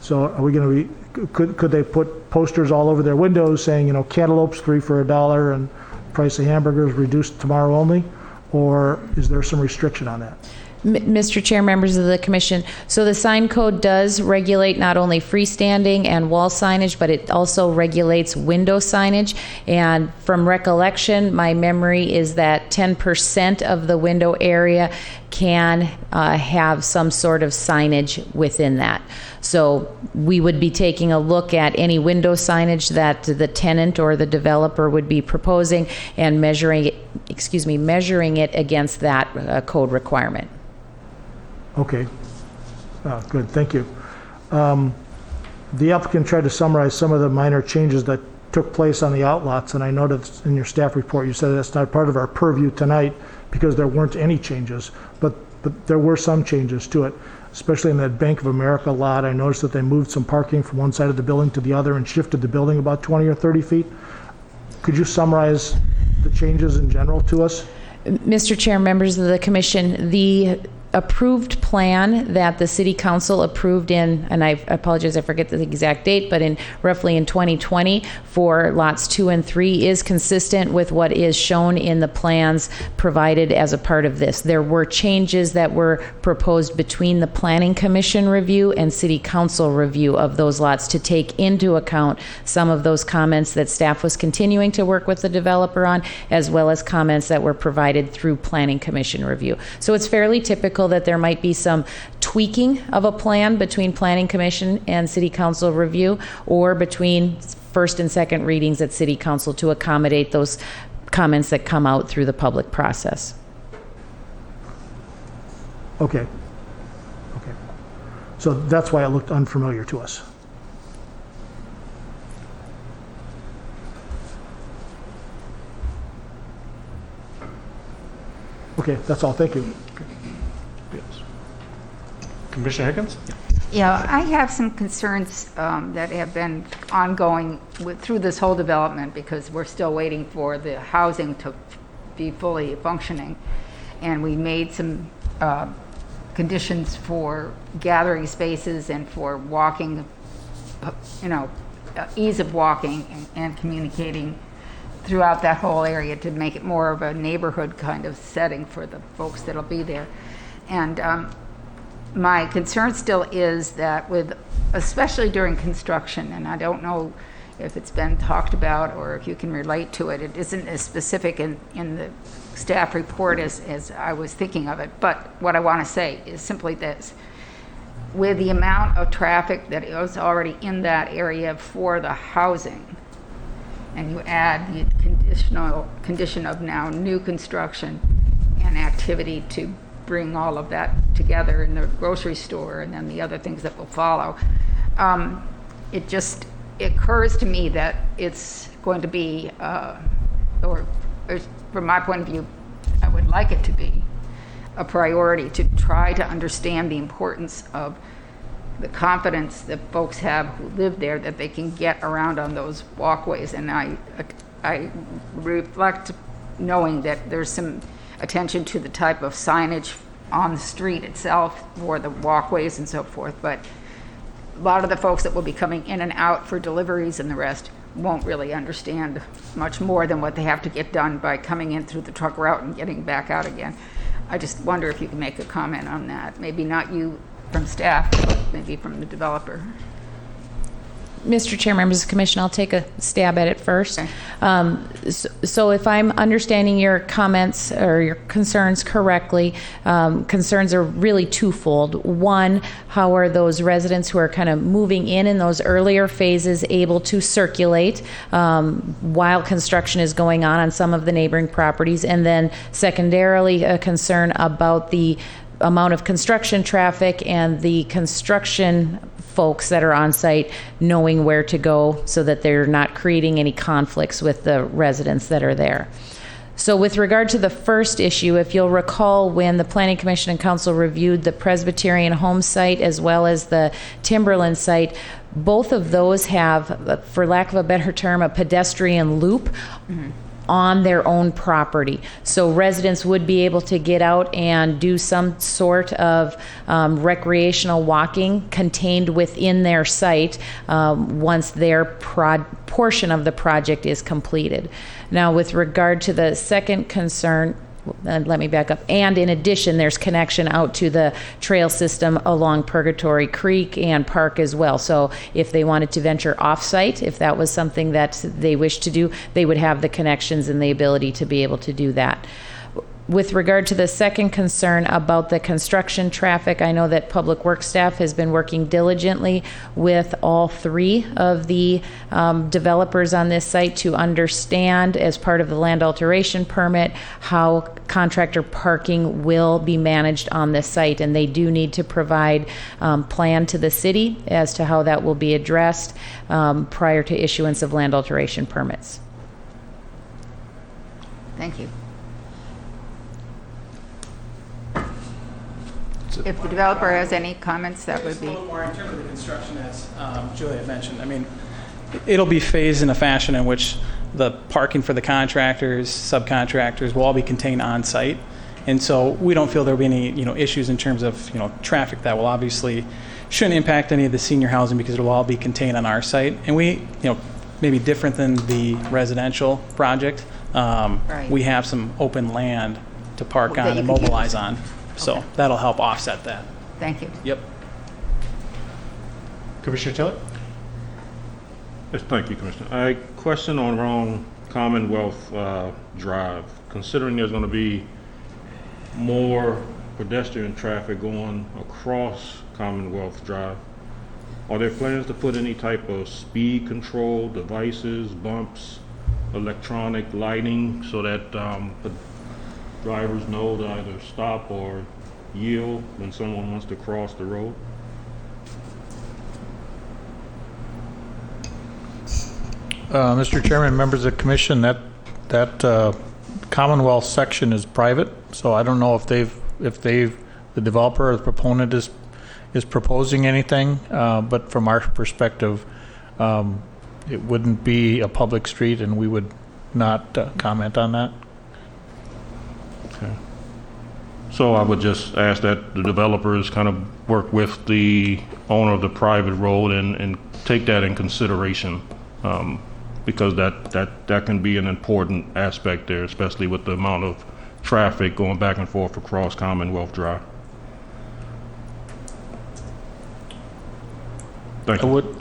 So are we going to be, could they put posters all over their windows saying, cantaloupes 3 for $1 and price of hamburgers reduced tomorrow only? Or is there some restriction on that? Mr. Chair, members of the commission, so the sign code does regulate not only freestanding and wall signage, but it also regulates window signage. And from recollection, my memory is that 10% of the window area can have some sort of signage within that. So we would be taking a look at any window signage that the tenant or the developer would be proposing and measuring it against that code requirement. Okay, good, thank you. The applicant tried to summarize some of the minor changes that took place on the outlots, and I noticed in your staff report, you said that's not part of our purview tonight because there weren't any changes, but there were some changes to it, especially in that Bank of America lot. I noticed that they moved some parking from one side of the building to the other and shifted the building about 20 or 30 feet. Could you summarize the changes in general to us? Mr. Chair, members of the commission, the approved plan that the city council approved in, and I apologize, I forget the exact date, but roughly in 2020 for lots 2 and 3 is consistent with what is shown in the plans provided as a part of this. There were changes that were proposed between the Planning Commission review and city council review of those lots to take into account some of those comments that staff was continuing to work with the developer on, as well as comments that were provided through Planning Commission review. So it's fairly typical that there might be some tweaking of a plan between Planning Commission and City Council review, or between first and second readings at City Council to accommodate those comments that come out through the public process. Okay. Okay. So that's why it looked unfamiliar to us. Okay, that's all. Thank you. Commissioner Higgins? Yeah, I have some concerns that have been ongoing through this whole development because we're still waiting for the housing to be fully functioning. And we made some conditions for gathering spaces and for walking, ease of walking and communicating throughout that whole area to make it more of a neighborhood kind of setting for the folks that'll be there. And my concern still is that especially during construction, and I don't know if it's been talked about or if you can relate to it, it isn't as specific in the staff report as I was thinking of it, but what I want to say is simply this. With the amount of traffic that is already in that area for the housing, and you add the condition of now new construction and activity to bring all of that together in the grocery store and then the other things that will follow, it just occurs to me that it's going to be, or from my point of view, I would like it to be a priority to try to understand the importance of the confidence that folks have who live there that they can get around on those walkways. And I reflect knowing that there's some attention to the type of signage on the street itself for the walkways and so forth, but a lot of the folks that will be coming in and out for deliveries and the rest won't really understand much more than what they have to get done by coming in through the truck route and getting back out again. I just wonder if you can make a comment on that. Maybe not you from staff, but maybe from the developer. Mr. Chair, members of the commission, I'll take a stab at it first. Okay. So if I'm understanding your comments or your concerns correctly, concerns are really twofold. One, how are those residents who are kind of moving in those earlier phases able to circulate while construction is going on some of the neighboring properties? And then secondarily, a concern about the amount of construction traffic and the construction folks that are on site knowing where to go so that they're not creating any conflicts with the residents that are there. So with regard to the first issue, if you'll recall when the Planning Commission and Council reviewed the Presbyterian home site as well as the Timberland site, both of those have, for lack of a better term, a pedestrian loop on their own property. So residents would be able to get out and do some sort of recreational walking contained within their site once their portion of the project is completed. Now, with regard to the second concern, let me back up. And in addition, there's connection out to the trail system along Purgatory Creek and Park as well. So if they wanted to venture off-site, if that was something that they wished to do, they would have the connections and the ability to be able to do that. With regard to the second concern about the construction traffic, I know that Public Works staff has been working diligently with all three of the developers on this site to understand, as part of the land alteration permit, how contractor parking will be managed on this site. And they do need to provide plan to the city as to how that will be addressed prior to issuance of land alteration permits. Thank you. If the developer has any comments, that would Just a be, little more in terms of the construction, as Julia had mentioned. I mean, it'll be phased in a fashion in which the parking for the contractors, subcontractors will all be contained on site. And so we don't feel there'll be any, issues in terms of, traffic that will obviously shouldn't impact any of the senior housing because it'll all be contained on our site. And we, maybe different than the residential project, Right. we have some open land to park That on you and could use. mobilize on. So Okay. that'll help offset that. thank you. Yep. Commissioner Tiller? Yes, thank you, Commissioner. I question around Commonwealth Drive, considering there's going to be more pedestrian traffic going across Commonwealth Drive. Are there plans to put any type of speed control devices, bumps, electronic lighting so that the drivers know to either stop or yield when someone wants to cross the road? Mr. Chairman, members of the commission, that Commonwealth section is private, so I don't know if the developer or the proponent is proposing anything, but from our perspective, it wouldn't be a public street and we would not comment on that. Okay. So I would just ask that the developers kind of work with the owner of the private road and take that in consideration, because that can be an important aspect there, especially with the amount of traffic going back and forth across Commonwealth Drive. Thank you.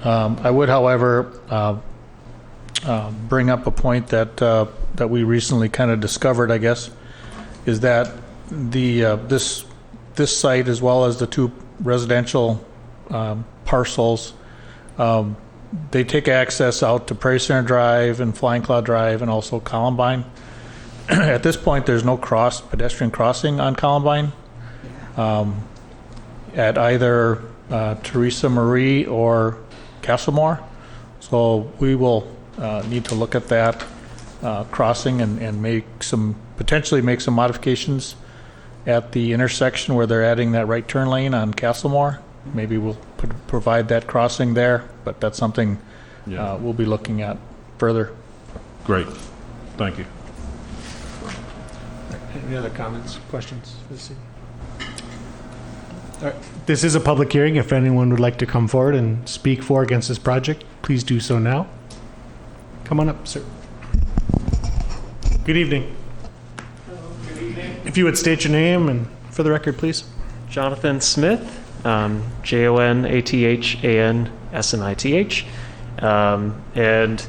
I would, however, bring up a point that we recently kind of discovered, I guess, is that this site, as well as the two residential parcels, they take access out to Prairie Center Drive and Flying Cloud Drive and also Columbine. At this point, there's no pedestrian crossing on Columbine at either Teresa Marie or Castlemore. So we will need to look at that crossing and potentially make some modifications at the intersection where they're adding that right turn lane on Castlemore. Maybe we'll provide that crossing there, but that's something we'll be looking at further. Great. Thank you. Any other comments, questions for the city? All right. This is a public hearing. If anyone would like to come forward and speak for or against this project, please do so now. Come on up, sir. Good evening. Good evening. If you would state your name and for the record, please. Jonathan Smith, JONATHANSMITH. And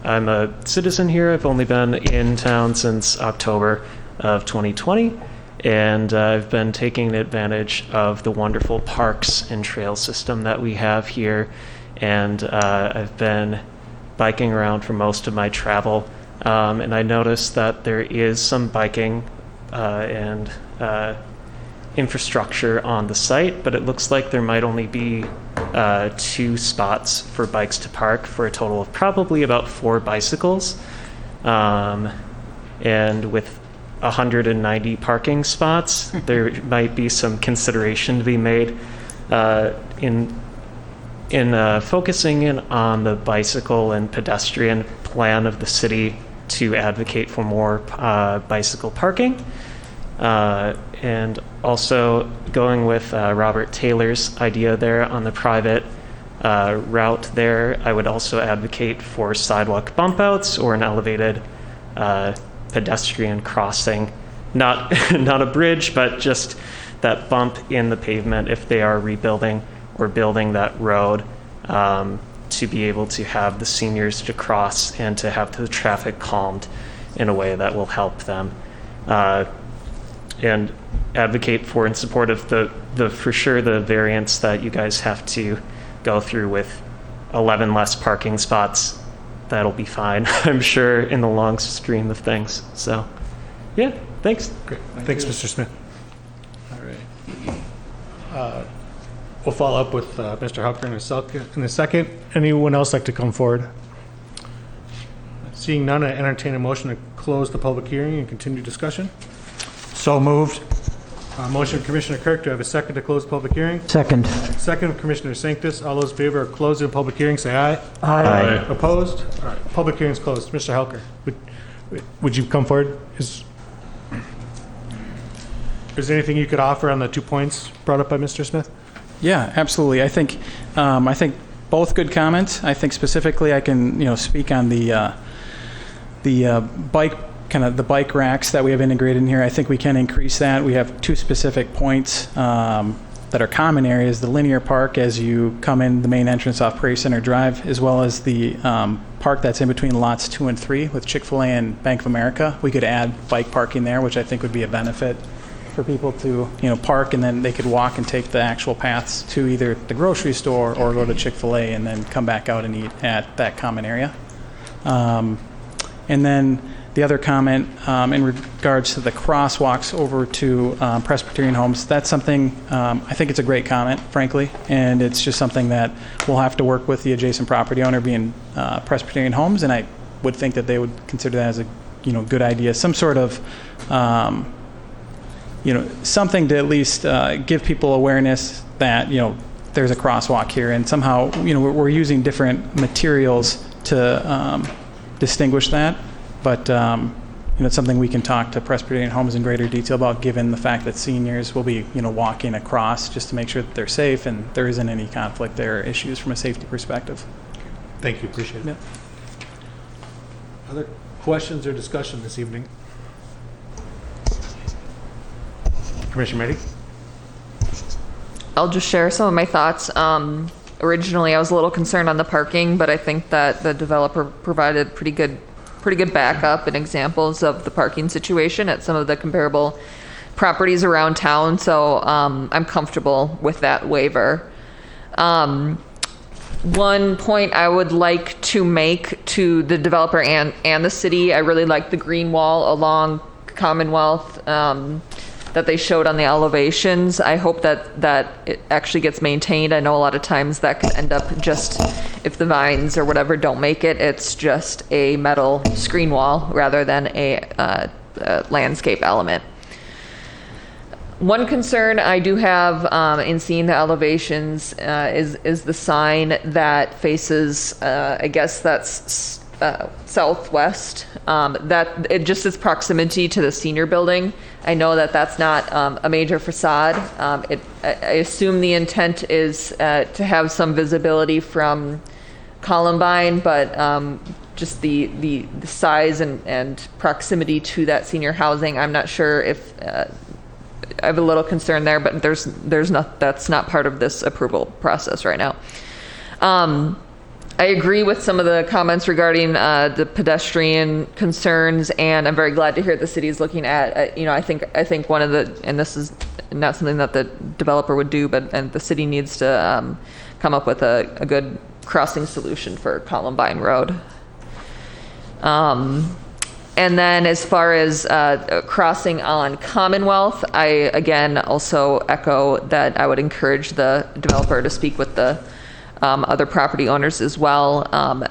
I'm a citizen here. I've only been in town since October of 2020. And I've been taking advantage of the wonderful parks and trail system that we have here. And I've been biking around for most of my travel. And I noticed that there is some biking and infrastructure on the site, but it looks like there might only be 2 spots for bikes to park for a total of probably about 4 bicycles. And with 190 parking spots, there might be some consideration to be made in focusing in on the bicycle and pedestrian plan of the city to advocate for more bicycle parking. And also going with Robert Taylor's idea there on the private route there, I would also advocate for sidewalk bump outs or an elevated pedestrian crossing. Not a bridge, but just that bump in the pavement if they are rebuilding or building that road, to be able to have the seniors to cross and to have the traffic calmed in a way that will help them. and advocate for in support of for sure the variance that you guys have to go through with 11 less parking spots. That'll be fine, I'm sure, in the long stream of things. So, yeah, thanks. Great. Thanks, Mr. Smith. All right. We'll follow up with Mr. Hucker in a second. Anyone else like to come forward? Seeing none, I entertain a motion to close the public hearing and continue discussion. So moved. Motion of Commissioner Kirk. Do I have a second to close the public hearing? Second. Second of Commissioner Sanctus. All those in favor of closing the public hearing, say aye. Aye. Opposed? All right, public hearing's closed. Mr. Helker, would you come forward? Is there anything you could offer on the 2 points brought up by Mr. Smith? Yeah, absolutely. I think both good comments. I think specifically I can speak on the bike racks that we have integrated in here. I think we can increase that. We have 2 specific points that are common areas: the linear park as you come in the main entrance off Prairie Center Drive, as well as the park that's in between lots 2 and 3 with Chick-fil-A and Bank of America. We could add bike parking there, which I think would be a benefit for people to park, and then they could walk and take the actual paths to either the grocery store or go to Chick-fil-A and then come back out and eat at that common area. And then the other comment in regards to the crosswalks over to Presbyterian homes, that's something, I think it's a great comment, frankly, and it's just something that we'll have to work with the adjacent property owner, being Presbyterian homes, and I would think that they would consider that as a good idea. Some sort of something to at least give people awareness that, there's a crosswalk here, and somehow, we're using different materials to distinguish that. But, it's something we can talk to Presbyterian Homes in greater detail about, given the fact that seniors will be, walking across, just to make sure that they're safe and there isn't any conflict there or issues from a safety perspective. Thank you, appreciate it. Yeah. Other questions or discussion this evening? Commissioner Meddy? I'll just share some of my thoughts. Originally, I was a little concerned on the parking, but I think that the developer provided pretty good backup and examples of the parking situation at some of the comparable properties around town. So I'm comfortable with that waiver. One point I would like to make to the developer and the city, I really like the green wall along Commonwealth that they showed on the elevations. I hope that it actually gets maintained. I know a lot of times that can end up just, if the vines or whatever don't make it, it's just a metal screen wall rather than a landscape element. One concern I do have in seeing the elevations is the sign that faces, I guess that's southwest. That it just its proximity to the senior building. I know that that's not a major facade. I assume the intent is to have some visibility from Columbine, but just the size and proximity to that senior housing, I'm not sure if I have a little concern there, but that's not part of this approval process right now. I agree with some of the comments regarding the pedestrian concerns, and I'm very glad to hear the city is looking at. I think one of the, and this is not something that the developer would do, and the city needs to come up with a good crossing solution for Columbine Road. And then as far as crossing on Commonwealth, I again also echo that I would encourage the developer to speak with the other property owners as well.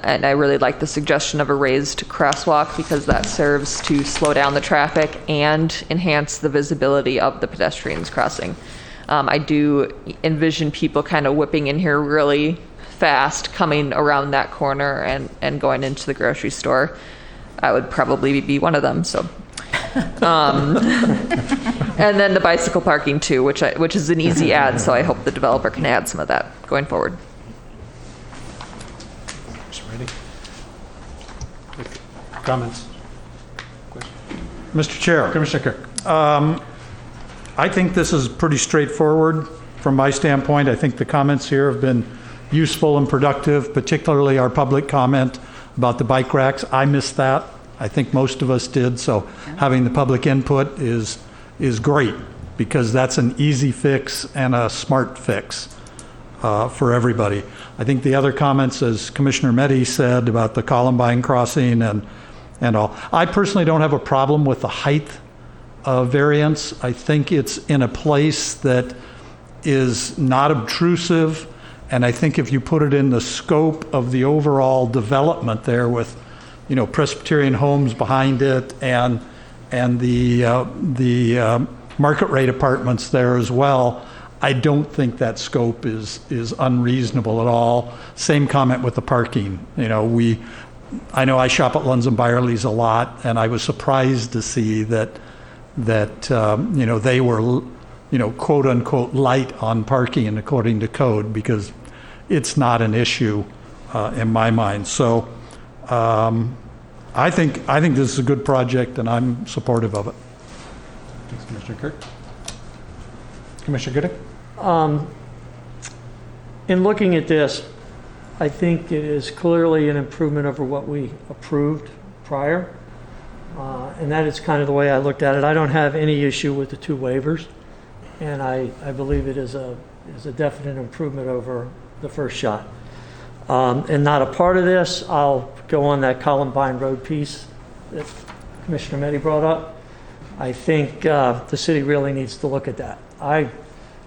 And I really like the suggestion of a raised crosswalk because that serves to slow down the traffic and enhance the visibility of the pedestrians crossing. I do envision people kind of whipping in here really fast, coming around that corner and going into the grocery store. I would probably be one of them. So, and then the bicycle parking too, which is an easy add. So I hope the developer can add some of that going forward. Comments? Mr. Chair, Commissioner Cook. I think this is pretty straightforward from my standpoint. I think the comments here have been useful and productive, particularly our public comment about the bike racks. I missed that I think most of us did, so having the public input is great, because that's an easy fix and a smart fix for everybody. I think the other comments, as Commissioner Meddy said, about the Columbine crossing and all. I personally don't have a problem with the height variance. I think it's in a place that is not obtrusive, and I think if you put it in the scope of the overall development there with, Presbyterian homes behind it and the market rate apartments there as well, I don't think that scope is unreasonable at all. Same comment with the parking. I know I shop at Lunds and Byerly's a lot, and I was surprised to see that they were, quote unquote, light on parking according to code, because it's not an issue in my mind. So I think this is a good project, and I'm supportive of it. Thanks, Commissioner Kirk. Commissioner Gooding? In looking at this, I think it is clearly an improvement over what we approved prior. And that is kind of the way I looked at it. I don't have any issue with the 2 waivers, and I believe it is a definite improvement over the first shot. And not a part of this, I'll go on that Columbine Road piece that Commissioner Meddy brought up. I think the city really needs to look at that. I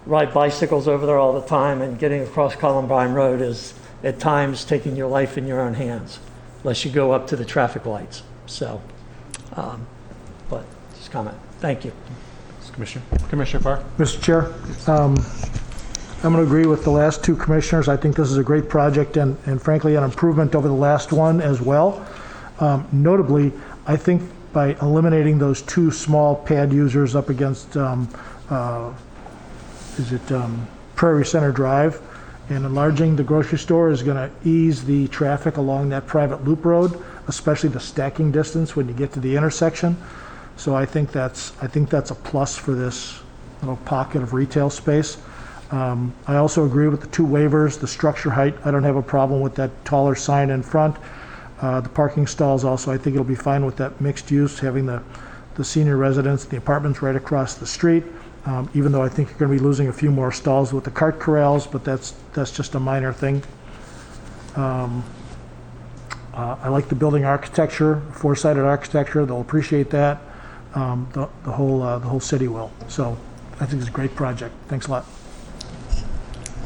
ride bicycles over there all the time, and getting across Columbine Road is at times taking your life in your own hands, unless you go up to the traffic lights. So, but just comment. Thank you. Commissioner Farr? Mr. Chair, I'm going to agree with the last 2 commissioners. I think this is a great project and frankly, an improvement over the last one as well. Notably, I think by eliminating those 2 small pad users up against, Prairie Center Drive, and enlarging the grocery store is going to ease the traffic along that private loop road, especially the stacking distance when you get to the intersection. So I think that's a plus for this little pocket of retail space. I also agree with the 2 waivers. The structure height, I don't have a problem with that taller sign in front. The parking stalls also, I think it'll be fine with that mixed use, having the senior residence, the apartments right across the street. Even though I think you're going to be losing a few more stalls with the cart corrals, but that's just a minor thing. I like the building architecture, 4-sided architecture. They'll appreciate that. The whole city will. So I think it's a great project. Thanks a lot.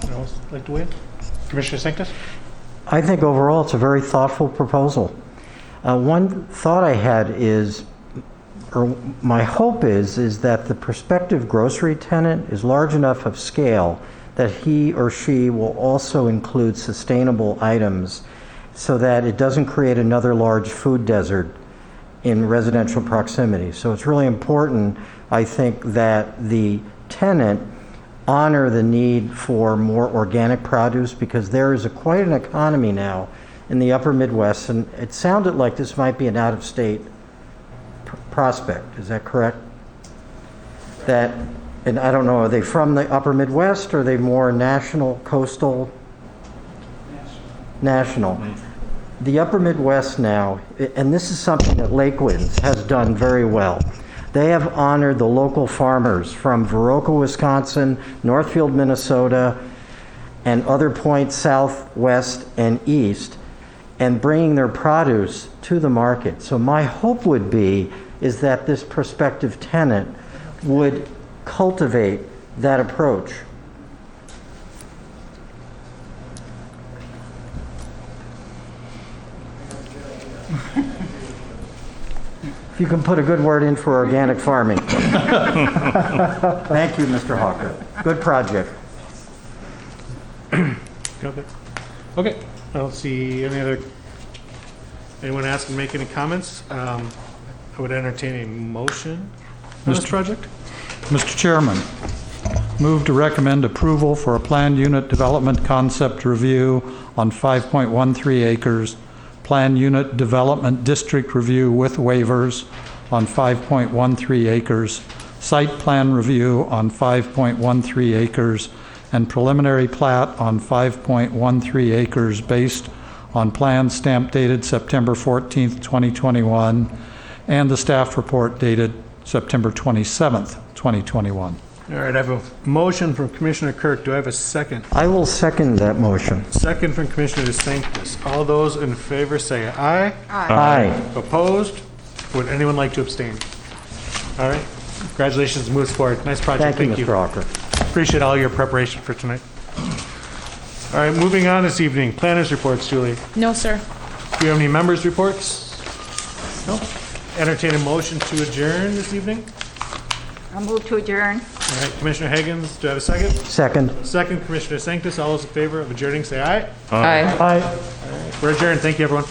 Anyone else like to weigh in? Commissioner Sanctus? I think overall it's a very thoughtful proposal. One thought I had is, or my hope is that the prospective grocery tenant is large enough of scale that he or she will also include sustainable items so that it doesn't create another large food desert in residential proximity. So it's really important, I think, that the tenant honor the need for more organic produce, because there is quite an economy now in the upper Midwest, and it sounded like this might be an out-of-state prospect. Is that correct? That, and I don't know, are they from the upper Midwest, or are they more national, coastal? National. The upper Midwest now, and this is something that Lake Winds has done very well. They have honored the local farmers from Viroqua, Wisconsin, Northfield, Minnesota, and other points south, west, and east, and bringing their produce to the market. So my hope would be is that this prospective tenant would cultivate that approach. If you can put a good word in for organic farming. Thank you, Mr. Hawker. Good project. Okay. I don't see anyone ask and make any comments. I would entertain a motion on this project. Mr. Chairman, move to recommend approval for a planned unit development concept review on 5.13 acres, planned unit development district review with waivers on 5.13 acres, site plan review on 5.13 acres, and preliminary plat on 5.13 acres based on plans stamped dated September 14th, 2021, and the staff report dated September 27th, 2021. All right, I have a motion from Commissioner Kirk. Do I have a second? I will second that motion. Second from Commissioner DeSantis. All those in favor say aye. Aye. Opposed? Would anyone like to abstain? All right. Congratulations, moves forward. Nice project. Thank you, Mr. Walker. Appreciate all your preparation for tonight. All right, moving on this evening. Planners reports, Julie. No, sir. Do you have any members' reports? No. Entertain a motion to adjourn this evening. I'll move to adjourn. All right, Commissioner Higgins, do I have a second? Second. Second, Commissioner Sanctus. All those in favor of adjourning, say aye. Aye. Aye. We're adjourned. Thank you, everyone.